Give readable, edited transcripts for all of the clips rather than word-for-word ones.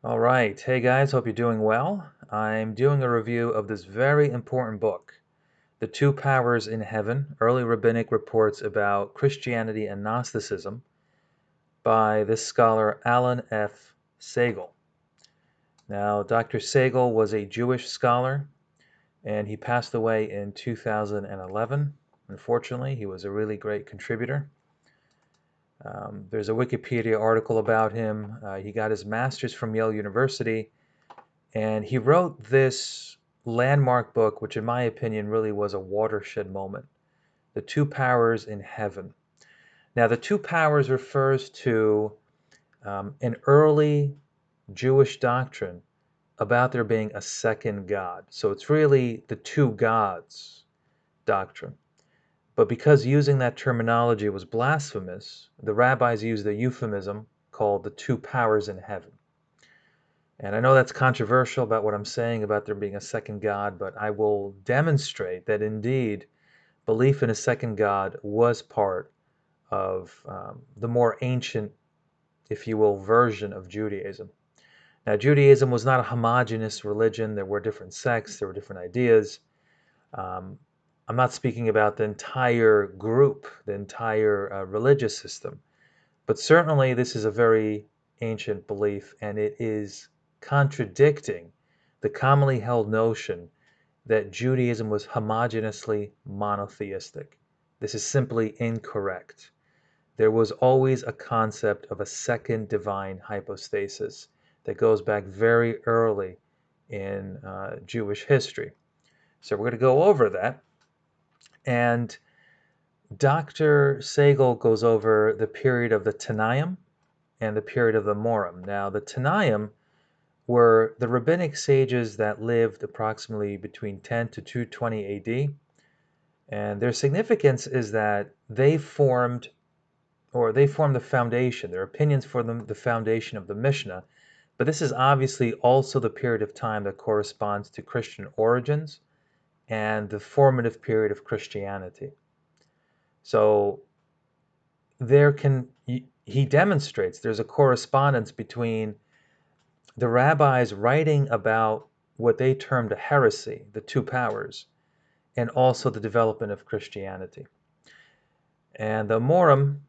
All right. Hey guys, hope you're doing well. I'm doing a review of this very important book, The Two Powers in Heaven, Early Rabbinic Reports About Christianity and Gnosticism by this scholar Alan F. Segal. Now, Dr. Segal was a Jewish scholar and he passed away in 2011. Unfortunately, he was a really great contributor. There's a Wikipedia article about him. He got his master's from Yale University. And he wrote this landmark book, which in my opinion really was a watershed moment, The Two Powers in Heaven. Now, the two powers refers to an early Jewish doctrine about there being a second God. So it's really the two gods doctrine. But because using that terminology was blasphemous, the rabbis used a euphemism called the two powers in heaven. And I know that's controversial about what I'm saying about there being a second God, but I will demonstrate that indeed belief in a second God was part of the more ancient, if you will, version of Judaism. Now, Judaism was not a homogeneous religion. There were different sects, there were different ideas. Um, I'm not speaking about the entire group, the entire religious system, but certainly this is a very ancient belief, and it is contradicting the commonly held notion that Judaism was homogeneously monotheistic. This is simply incorrect. There was always a concept of a second divine hypostasis that goes back very early in Jewish history. So we're going to go over that. And Dr. Segal goes over the period of the Tanaim and the period of the Morim. Now, the Tanaim were the rabbinic sages that lived approximately between 10 to 220 AD. And their significance is that they formed the foundation, their opinions formed the foundation of the Mishnah. But this is obviously also the period of time that corresponds to Christian origins and the formative period of Christianity. So he demonstrates there's a correspondence between the rabbis writing about what they termed a heresy, the two powers, and also the development of Christianity. And the Morim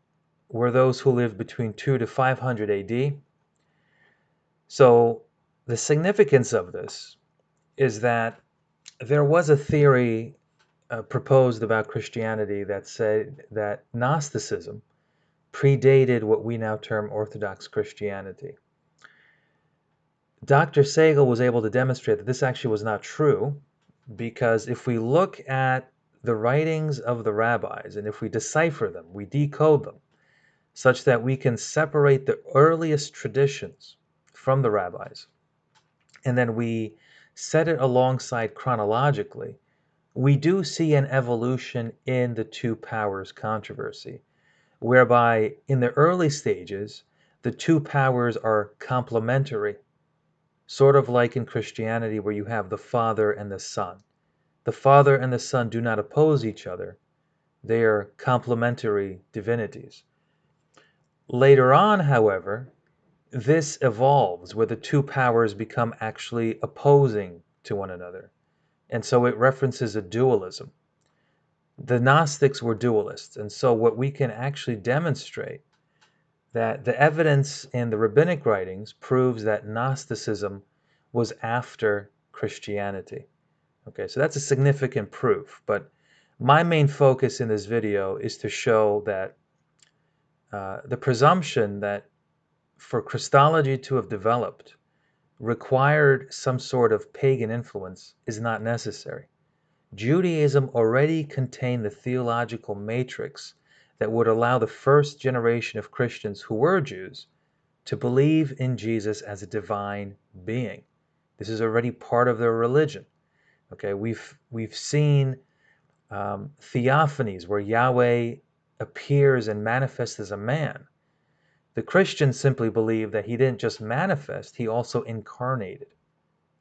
were those who lived between 2 to 500 AD. So the significance of this is that there was a theory proposed about Christianity that said that Gnosticism predated what we now term Orthodox Christianity. Dr. Segal was able to demonstrate that this actually was not true, because if we look at the writings of the rabbis and if we decipher them, we decode them, such that we can separate the earliest traditions from the rabbis, and then we set it alongside chronologically, we do see an evolution in the two powers controversy, whereby in the early stages, the two powers are complementary, sort of like in Christianity where you have the Father and the Son. The Father and the Son do not oppose each other. They are complementary divinities. Later on, however, this evolves where the two powers become actually opposing to one another. And so it references a dualism. The Gnostics were dualists. And so what we can actually demonstrate that the evidence in the rabbinic writings proves that Gnosticism was after Christianity. Okay, so that's a significant proof. But my main focus in this video is to show that the presumption that for Christology to have developed required some sort of pagan influence is not necessary. Judaism already contained the theological matrix that would allow the first generation of Christians who were Jews to believe in Jesus as a divine being. This is already part of their religion. Okay, we've seen theophanies where Yahweh appears and manifests as a man. The Christians simply believe that he didn't just manifest, he also incarnated.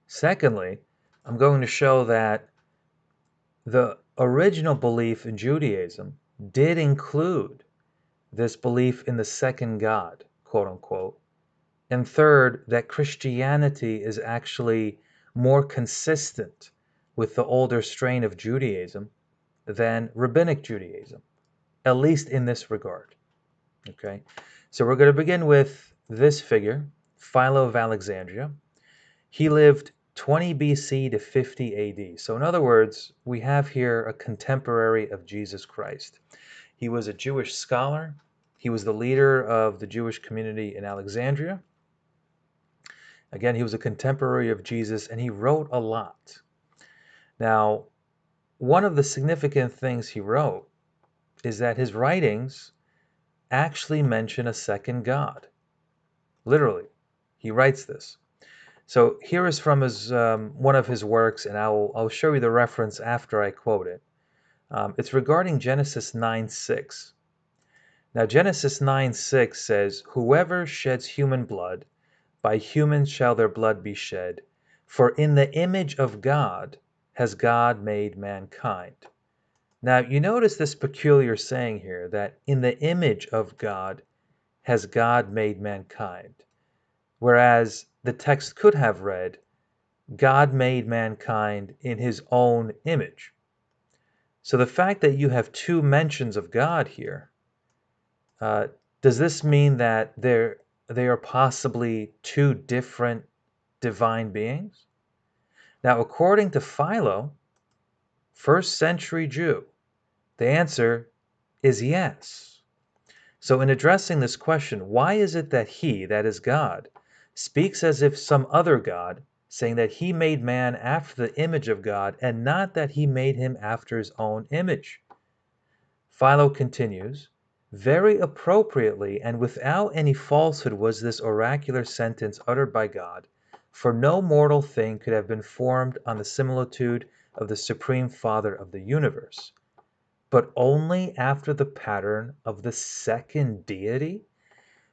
Secondly, I'm going to show that the original belief in Judaism did include this belief in the second God, quote unquote, And third, that Christianity is actually more consistent with the older strain of Judaism than Rabbinic Judaism, at least in this regard. Okay, so we're going to begin with this figure, Philo of Alexandria. He lived 20 BC to 50 AD. So in other words, we have here a contemporary of Jesus Christ. He was a Jewish scholar. He was the leader of the Jewish community in Alexandria. Again, he was a contemporary of Jesus, and he wrote a lot. Now, one of the significant things he wrote is that his writings actually mention a second God. Literally, he writes this. So here is from his one of his works, and I'll show you the reference after I quote it. It's regarding Genesis 9:6. Now, Genesis 9:6 says, "Whoever sheds human blood, by humans shall their blood be shed, for in the image of God has God made mankind." Now, you notice this peculiar saying here, that in the image of God has God made mankind, whereas the text could have read, God made mankind in his own image. So the fact that you have two mentions of God here, does this mean that they are possibly two different divine beings? Now, according to Philo, first century Jew, the answer is yes. So in addressing this question, why is it that he, that is God, speaks as if some other God, saying that he made man after the image of God and not that he made him after his own image? Philo continues, very appropriately and without any falsehood was this oracular sentence uttered by God, for no mortal thing could have been formed on the similitude of the Supreme Father of the universe, but only after the pattern of the second deity,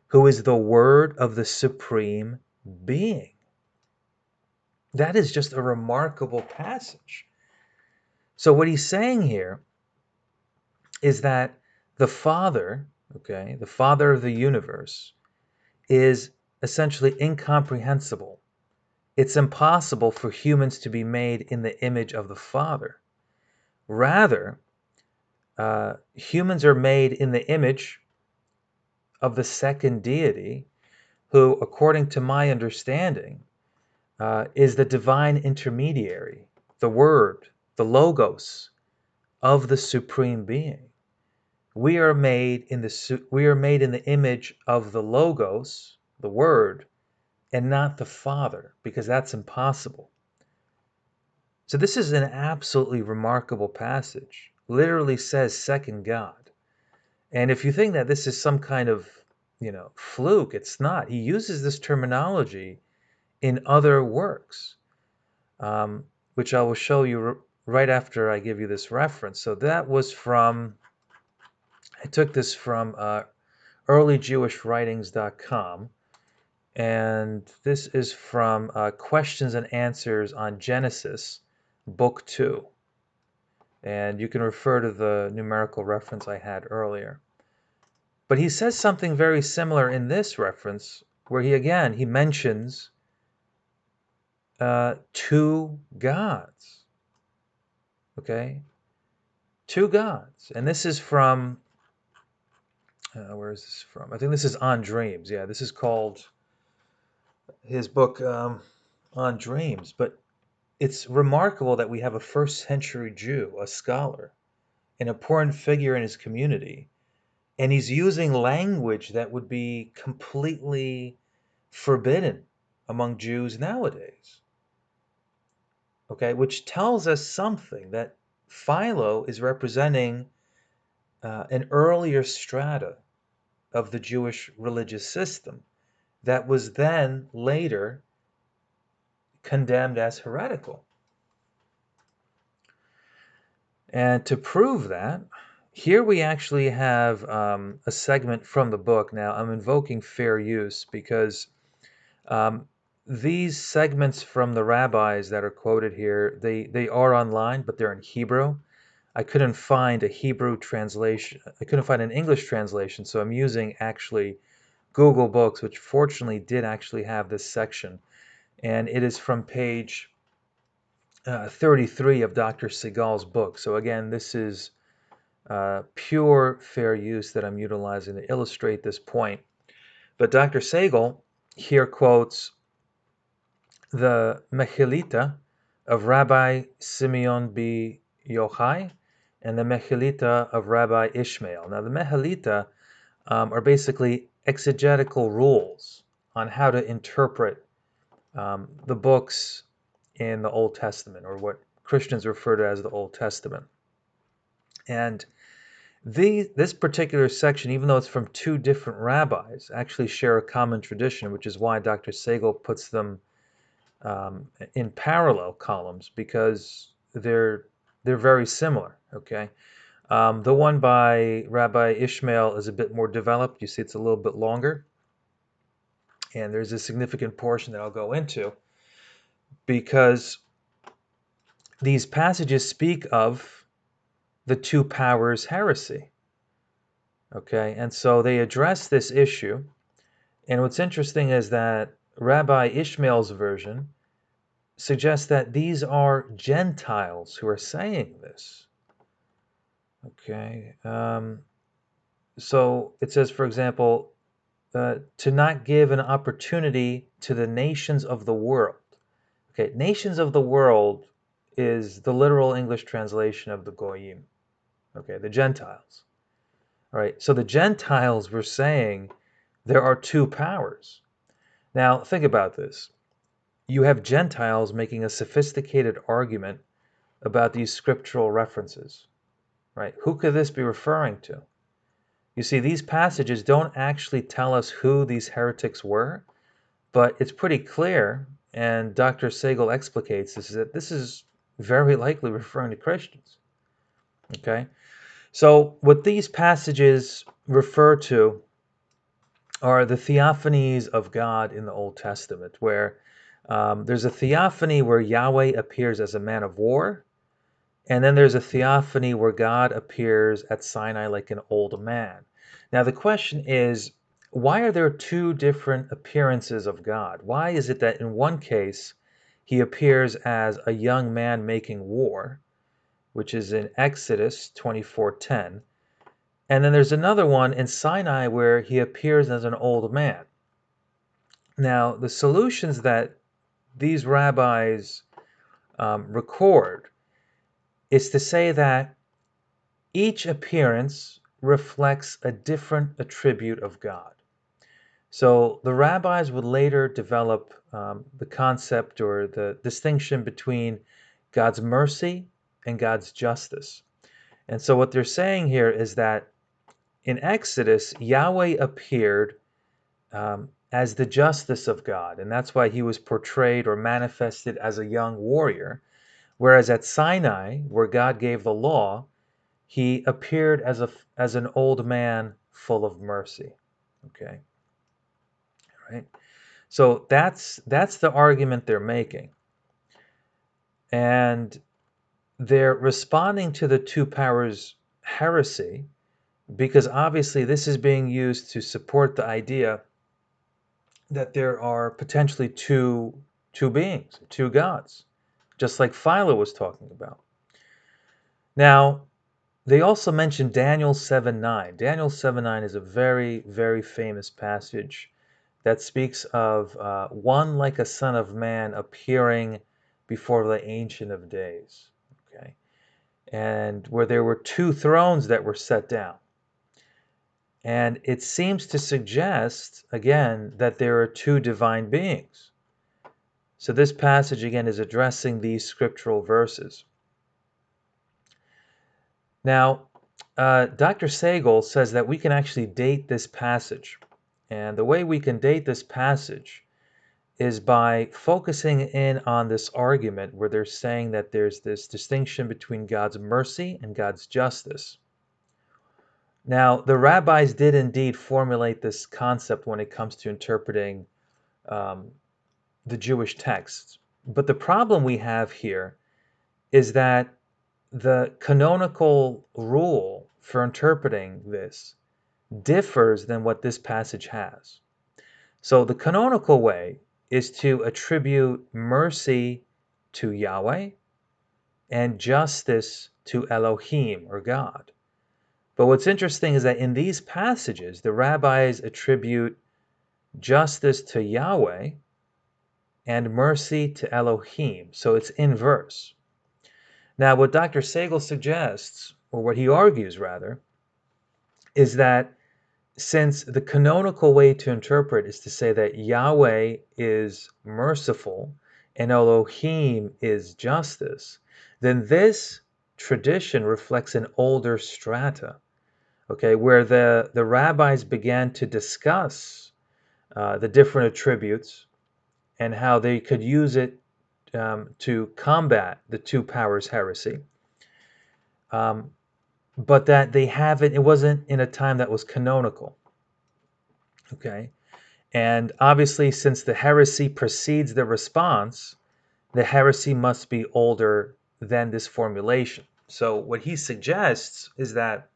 who is the Word of the Supreme Being. That is just a remarkable passage. So what he's saying here is that the Father, okay, the Father of the universe, is essentially incomprehensible. It's impossible for humans to be made in the image of the Father. Rather, humans are made in the image of the second deity, who, according to my understanding, is the divine intermediary, the Word, the Logos of the Supreme Being. We are made in the image of the Logos, the Word, and not the Father, because that's impossible. So this is an absolutely remarkable passage. Literally says second God. And if you think that this is some kind of, fluke, it's not. He uses this terminology in other works, which I will show you right after I give you this reference. So that was I took this from earlyjewishwritings.com, and this is from Questions and Answers on Genesis, Book 2. And you can refer to the numerical reference I had earlier. But he says something very similar in this reference, where he mentions two gods. Okay? Two gods. And this is from, where is this from? I think this is On Dreams. Yeah, this is called his book On Dreams. But it's remarkable that we have a first century Jew, a scholar, an important figure in his community, and he's using language that would be completely forbidden among Jews nowadays. Okay, which tells us something, that Philo is representing an earlier strata of the Jewish religious system that was then later condemned as heretical. And to prove that, here we actually have a segment from the book. Now, I'm invoking fair use because these segments from the rabbis that are quoted here, they are online, but they're in Hebrew. I couldn't find a Hebrew translation. I couldn't find an English translation, so I'm using actually Google Books, which fortunately did actually have this section, and it is from page 33 of Dr. Segal's book. So again, this is pure fair use that I'm utilizing to illustrate this point. But Dr. Segal here quotes the Mechilita of Rabbi Simeon B. Yochai and the Mechilita of Rabbi Ishmael. Now, the Mechilita are basically exegetical rules on how to interpret the books in the Old Testament, or what Christians refer to as the Old Testament. And this particular section, even though it's from two different rabbis, actually share a common tradition, which is why Dr. Segal puts them in parallel columns, because they're very similar. Okay, the one by Rabbi Ishmael is a bit more developed. You see, it's a little bit longer, and there's a significant portion that I'll go into, because these passages speak of the two powers heresy. Okay, and so they address this issue. And what's interesting is that Rabbi Ishmael's version suggests that these are Gentiles who are saying this. Okay, so it says, for example, to not give an opportunity to the nations of the world. Okay, nations of the world is the literal English translation of the Goyim. Okay, the Gentiles. All right, so the Gentiles were saying there are two powers. Now, think about this. You have Gentiles making a sophisticated argument about these scriptural references, right? Who could this be referring to? You see, these passages don't actually tell us who these heretics were, but it's pretty clear, and Dr. Segal explicates this, that this is very likely referring to Christians. Okay? So what these passages refer to are the Theophanies of God in the Old Testament, where there's a theophany where Yahweh appears as a man of war, and then there's a theophany where God appears at Sinai like an old man. Now the question is, why are there two different appearances of God? Why is it that in one case he appears as a young man making war, which is in Exodus 24:10, and then there's another one in Sinai where he appears as an old man? Now the solutions that these rabbis record is to say that each appearance reflects a different attribute of God. So the rabbis would later develop the concept or the distinction between God's mercy and God's justice. And so what they're saying here is that in Exodus, Yahweh appeared as the justice of God, and that's why he was portrayed or manifested as a young warrior. Whereas at Sinai, where God gave the law, he appeared as an old man full of mercy. Okay, right. So that's the argument they're making, and they're responding to the two powers heresy, because obviously this is being used to support the idea that there are potentially two beings, two gods, just like Philo was talking about. Now, they also mention Daniel 7:9. Daniel 7:9 is a very, very famous passage that speaks of one like a son of man appearing before the Ancient of Days. Okay, and where there were two thrones that were set down. And it seems to suggest, again, that there are two divine beings. So this passage, again, is addressing these scriptural verses. Now, Dr. Segal says that we can actually date this passage. And the way we can date this passage is by focusing in on this argument where they're saying that there's this distinction between God's mercy and God's justice. Now, the rabbis did indeed formulate this concept when it comes to interpreting the Jewish texts. But the problem we have here is that the canonical rule for interpreting this differs than what this passage has. So the canonical way is to attribute mercy to Yahweh and justice to Elohim, or God. But what's interesting is that in these passages, the rabbis attribute justice to Yahweh and mercy to Elohim. So it's inverse. Now, what Dr. Segal suggests, or what he argues rather, is that since the canonical way to interpret is to say that Yahweh is merciful and Elohim is justice, then this tradition reflects an older strata, okay, where the rabbis began to discuss the different attributes and how they could use it to combat the two powers heresy. But that they haven't, it wasn't in a time that was canonical. Okay. And obviously, since the heresy precedes the response, the heresy must be older than this formulation. So what he suggests is that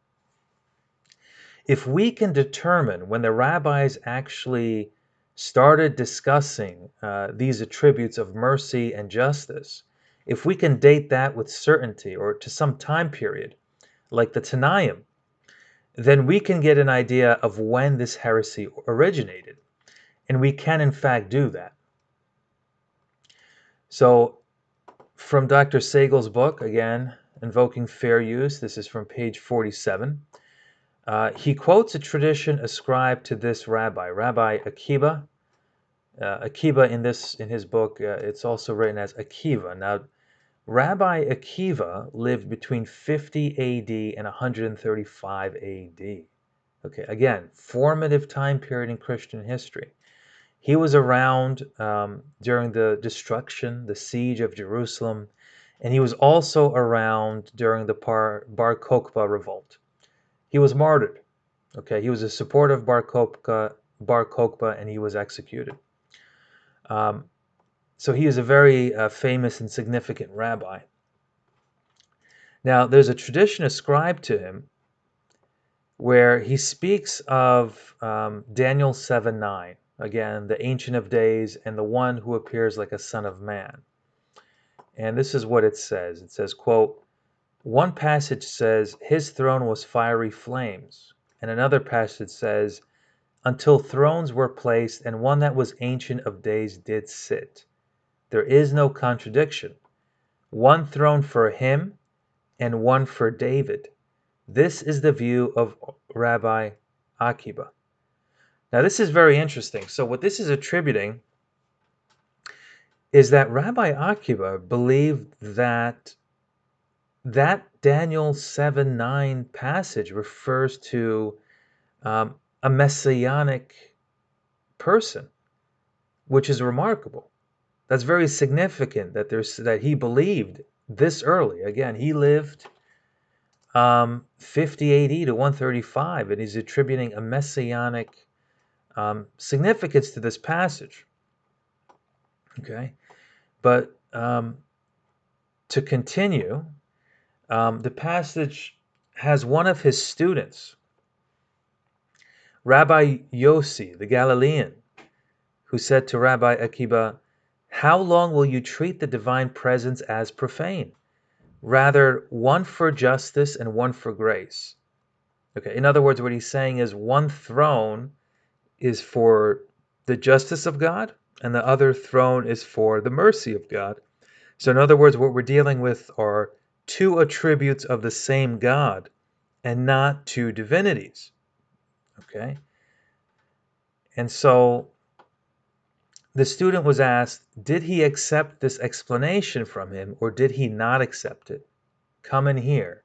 if we can determine when the rabbis actually started discussing these attributes of mercy and justice, if we can date that with certainty or to some time period, like the Tanaim, then we can get an idea of when this heresy originated. And we can, in fact, do that. So, from Dr. Segal's book, again, Invoking Fair Use, this is from page 47, he quotes a tradition ascribed to this rabbi, Rabbi Akiva. Akiva in his book, it's also written as Akiva. Now, Rabbi Akiva lived between 50 AD and 135 AD. Okay, again, formative time period in Christian history. He was around during the destruction, the siege of Jerusalem, and he was also around during the Bar Kokhba revolt. He was martyred. Okay, he was a supporter of Bar Kokhba, and he was executed. So he is a very famous and significant rabbi. Now, there's a tradition ascribed to him where he speaks of Daniel 7:9, again, the Ancient of Days and the one who appears like a son of man. And this is what it says. It says, quote, one passage says, his throne was fiery flames. And another passage says, until thrones were placed and one that was Ancient of Days did sit. There is no contradiction. One throne for him and one for David. This is the view of Rabbi Akiva. Now, this is very interesting. So what this is attributing is that Rabbi Akiva believed that Daniel 7:9 passage refers to a messianic person, which is remarkable. That's very significant that he believed this early. Again, he lived 50 AD to 135, and he's attributing a messianic significance to this passage. Okay, but to continue, the passage has one of his students, Rabbi Yossi, the Galilean, who said to Rabbi Akiva, how long will you treat the divine presence as profane? Rather, one for justice and one for grace. Okay, in other words, what he's saying is one throne is for the justice of God, and the other throne is for the mercy of God. So in other words, what we're dealing with are two attributes of the same God and not two divinities. Okay? And so the student was asked, did he accept this explanation from him or did he not accept it? Come in here.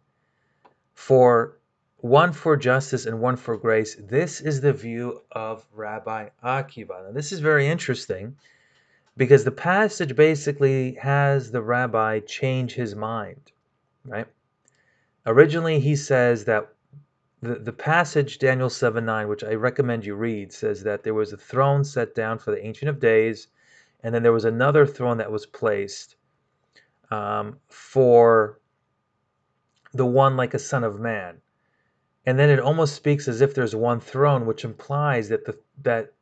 For one for justice and one for grace, this is the view of Rabbi Akiva. Now, this is very interesting because the passage basically has the rabbi change his mind, right? Originally, he says that the passage, Daniel 7:9, which I recommend you read, says that there was a throne set down for the Ancient of Days, and then there was another throne that was placed for the one like a son of man. And then it almost speaks as if there's one throne, which implies that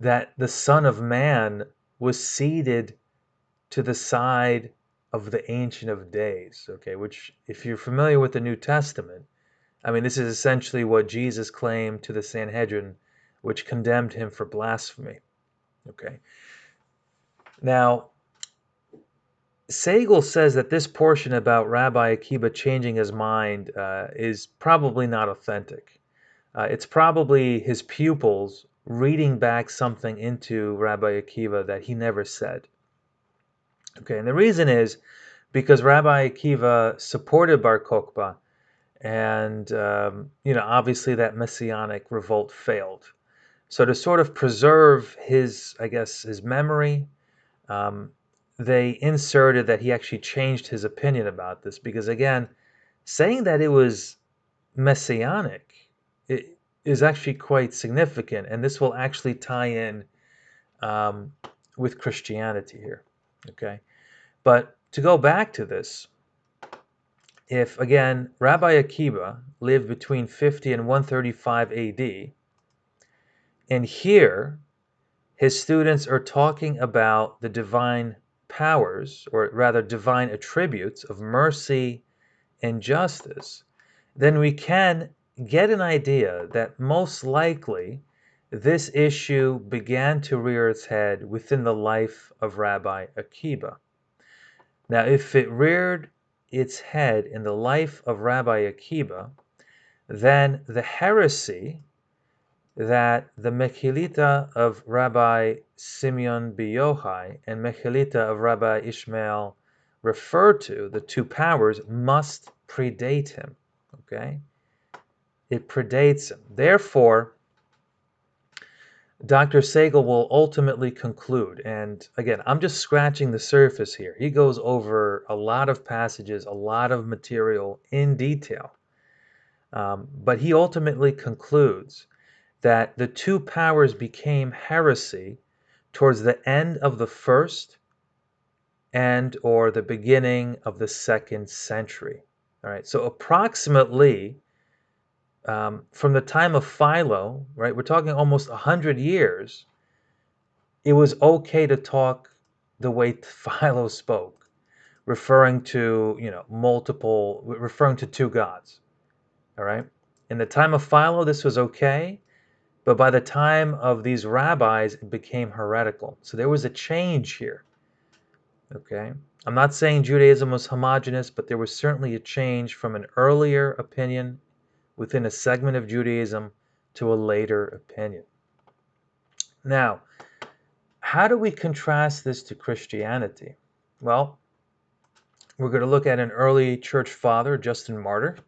that the Son of Man was seated to the side of the Ancient of Days, okay, which, if you're familiar with the New Testament, I mean, this is essentially what Jesus claimed to the Sanhedrin, which condemned him for blasphemy, okay. Now, Segal says that this portion about Rabbi Akiva changing his mind is probably not authentic. It's probably his pupils reading back something into Rabbi Akiva that he never said. Okay, and the reason is because Rabbi Akiva supported Bar Kokhba, and obviously that messianic revolt failed. So to sort of preserve his, I guess, his memory, they inserted that he actually changed his opinion about this, because again, saying that it was messianic it is actually quite significant, and this will actually tie in with Christianity here. Okay, but to go back to this, if again Rabbi Akiva lived between 50 and 135 AD, and here his students are talking about the divine powers, or rather divine attributes of mercy and justice, then we can get an idea that most likely this issue began to rear its head within the life of Rabbi Akiva. Now, if it reared its head in the life of Rabbi Akiva, then the heresy that the Mechilita of Rabbi Simeon B. Yochai and Mechilita of Rabbi Ishmael refer to, the two powers, must predate him. Okay? It predates him. Therefore, Dr. Segal will ultimately conclude, and again, I'm just scratching the surface here. He goes over a lot of passages, a lot of material in detail. But he ultimately concludes that the two powers became heresy towards the end of the first and or the beginning of the second century. All right, so approximately from the time of Philo, right, we're talking almost 100 years, it was okay to talk the way Philo spoke, referring to, referring to two gods. All right, in the time of Philo, this was okay. But by the time of these rabbis, it became heretical. So there was a change here. Okay? I'm not saying Judaism was homogeneous, but there was certainly a change from an earlier opinion within a segment of Judaism to a later opinion. Now, how do we contrast this to Christianity? Well, we're going to look at an early church father, Justin Martyr.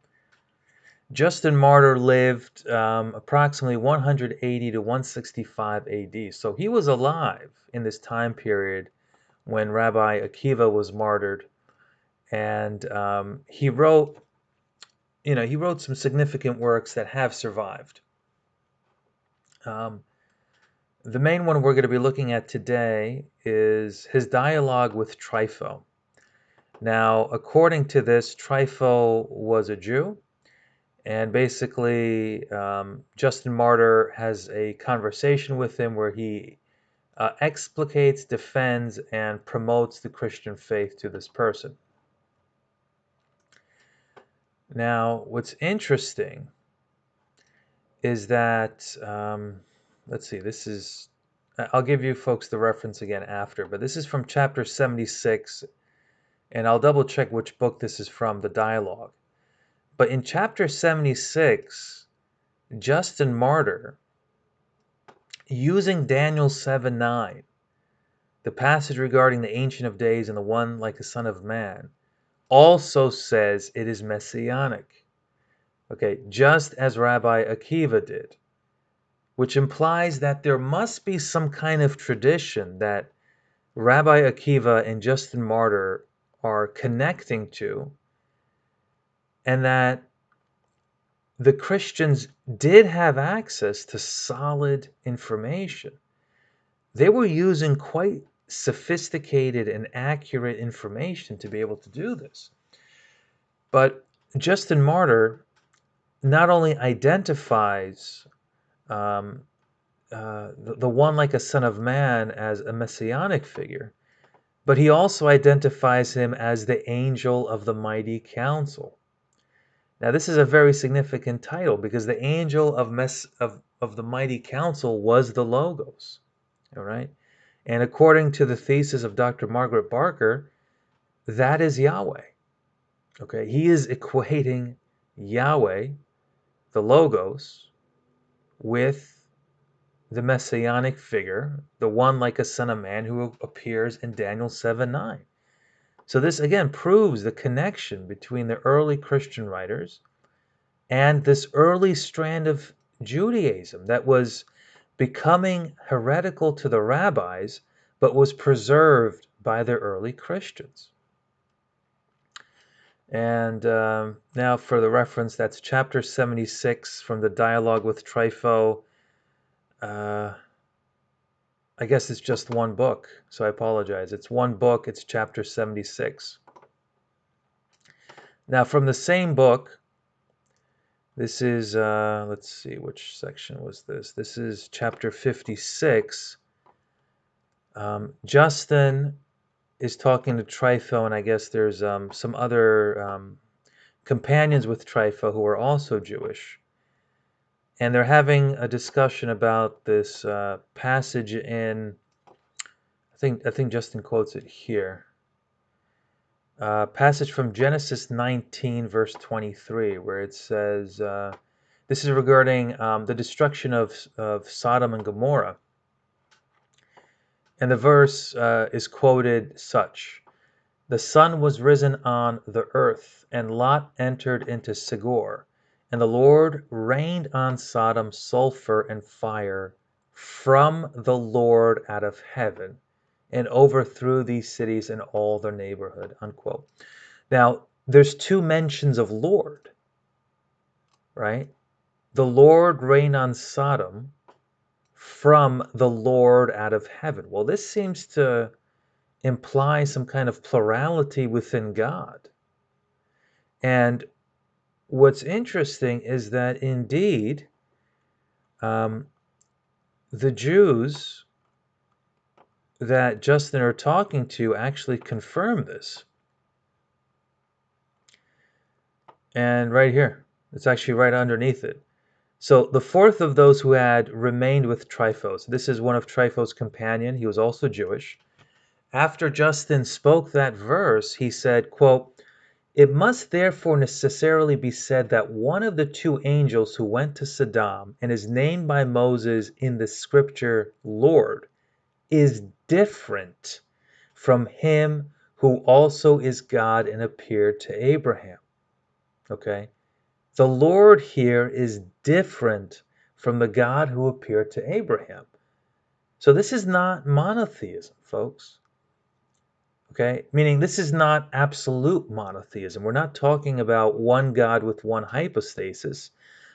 Justin Martyr lived approximately 180 to 165 AD. So he was alive in this time period when Rabbi Akiva was martyred, and he wrote some significant works that have survived. The main one we're going to be looking at today is his dialogue with Trypho. Now, according to this, Trypho was a Jew. And basically, Justin Martyr has a conversation with him where he explicates, defends, and promotes the Christian faith to this person. Now, what's interesting is that, let's see, I'll give you folks the reference again after, but this is from chapter 76, and I'll double check which book this is from, the dialogue. But in chapter 76, Justin Martyr, using Daniel 7:9, the passage regarding the Ancient of Days and the one like a Son of Man, also says it is messianic. Okay, just as Rabbi Akiva did, which implies that there must be some kind of tradition that Rabbi Akiva and Justin Martyr are connecting to, and that the Christians did have access to solid information. They were using quite sophisticated and accurate information to be able to do this. But Justin Martyr not only identifies the one like a son of man as a messianic figure, but he also identifies him as the angel of the mighty council. Now, this is a very significant title because the angel of the mighty council was the Logos, all right? And according to the thesis of Dr. Margaret Barker, that is Yahweh, okay? He is equating Yahweh, the Logos, with the messianic figure, the one like a son of man who appears in Daniel 7:9. So this again proves the connection between the early Christian writers and this early strand of Judaism that was becoming heretical to the rabbis, but was preserved by the early Christians. And now for the reference, that's chapter 76 from the Dialogue with Trypho. I guess it's just one book, so I apologize. It's one book, it's chapter 76. Now from the same book, this is, let's see, which section was this? This is chapter 56. Justin is talking to Trypho, and I guess there's some other companions with Trypho who are also Jewish. And they're having a discussion about this passage in, I think Justin quotes it here. Passage from Genesis 19, verse 23, where it says, this is regarding the destruction of Sodom and Gomorrah. And the verse is quoted such: "The sun was risen on the earth, and Lot entered into Segor. And the Lord rained on Sodom sulfur and fire from the Lord out of heaven, and overthrew these cities and all their neighborhood." Unquote. Now, there's two mentions of Lord, right? The Lord rained on Sodom from the Lord out of heaven. Well, this seems to imply some kind of plurality within God. And what's interesting is that indeed the Jews that Justin are talking to actually confirm this. And right here, it's actually right underneath it. So the fourth of those who had remained with Tryphos, this is one of Tryphos' companion, he was also Jewish. After Justin spoke that verse, he said, quote, "It must therefore necessarily be said that one of the two angels who went to Sodom and is named by Moses in the scripture Lord is different from him who also is God and appeared to Abraham." Okay? The Lord here is different from the God who appeared to Abraham. So this is not monotheism, folks. Okay? Meaning this is not absolute monotheism. We're not talking about one God with one hypostasis.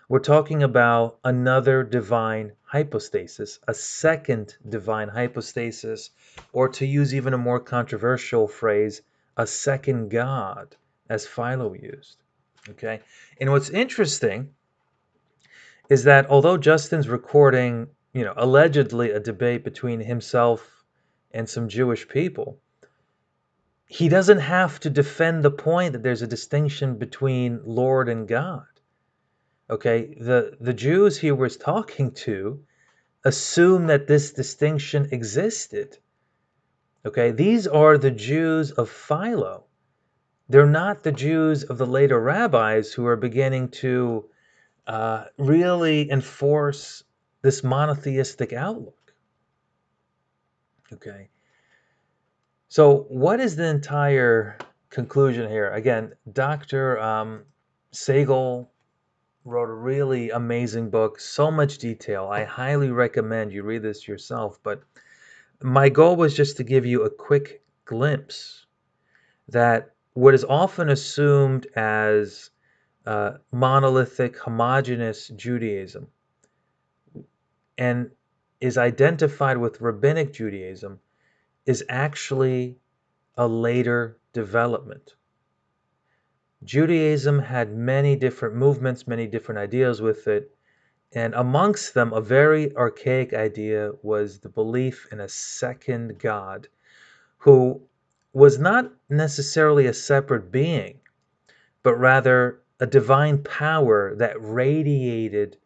We're talking about another divine hypostasis, a second divine hypostasis, or to use even a more controversial phrase, a second God, as Philo used. Okay? And what's interesting is that although Justin's recording, allegedly a debate between himself and some Jewish people, he doesn't have to defend the point that there's a distinction between Lord and God. Okay, the Jews he was talking to assume that this distinction existed. Okay, these are the Jews of Philo. They're not the Jews of the later rabbis who are beginning to really enforce this monotheistic outlook. Okay. So what is the entire conclusion here? Again, Dr. Segal wrote a really amazing book, so much detail. I highly recommend you read this yourself. But my goal was just to give you a quick glimpse that what is often assumed as monolithic, homogeneous Judaism and is identified with Rabbinic Judaism is actually a later development. Judaism had many different movements, many different ideas with it, And amongst them, a very archaic idea was the belief in a second God who was not necessarily a separate being, but rather a divine power that radiated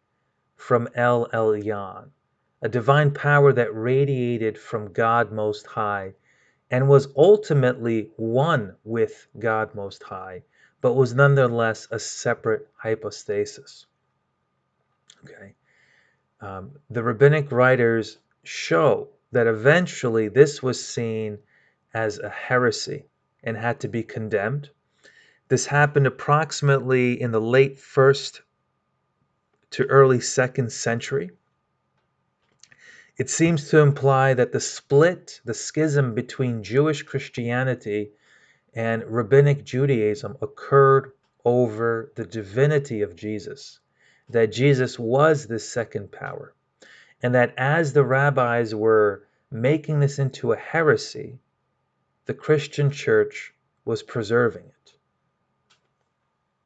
from El Elyon, a divine power that radiated from God Most High and was ultimately one with God Most High, but was nonetheless a separate hypostasis. Okay. The rabbinic writers show that eventually this was seen as a heresy and had to be condemned. This happened approximately in the late 1st to early 2nd century. It seems to imply that the split, the schism between Jewish Christianity and Rabbinic Judaism occurred over the divinity of Jesus, that Jesus was this second power, and that as the rabbis were making this into a heresy, the Christian church was preserving it.